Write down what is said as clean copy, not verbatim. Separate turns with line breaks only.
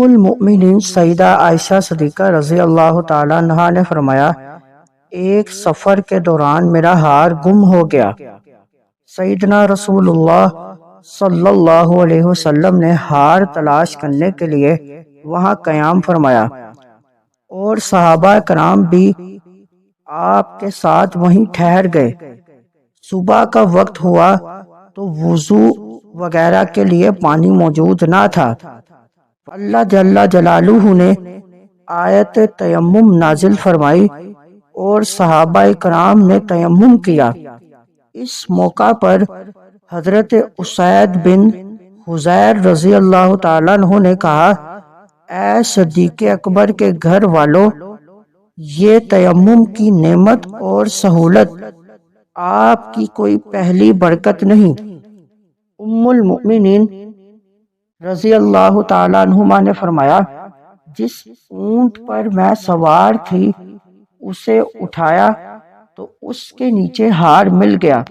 المؤمنین سیدہ عائشہ صدیقہ رضی اللہ تعالیٰ عنہا نے فرمایا، ایک سفر کے دوران میرا ہار گم ہو گیا۔ سیدنا رسول اللہ صلی اللہ علیہ وسلم نے ہار تلاش کرنے کے لیے وہاں قیام فرمایا اور صحابہ کرام بھی آپ کے ساتھ وہیں ٹھہر گئے۔ صبح کا وقت ہوا تو وضو وغیرہ کے لیے پانی موجود نہ تھا۔ اللہ جل جلالہ نے آیت تیمم نازل فرمائی اور صحابہ کرام نے تیمم کیا۔ اس موقع پر حضرت اسید بن حضیر رضی اللہ تعالیٰ عنہ نے کہا، اے صدیق اکبر کے گھر والوں، یہ تیمم کی نعمت اور سہولت آپ کی کوئی پہلی برکت نہیں۔ ام المؤمنین رضی اللہ تعالیٰ عنہما نے فرمایا، جس اونٹ پر میں سوار تھی اسے اٹھایا تو اس کے نیچے ہار مل گیا۔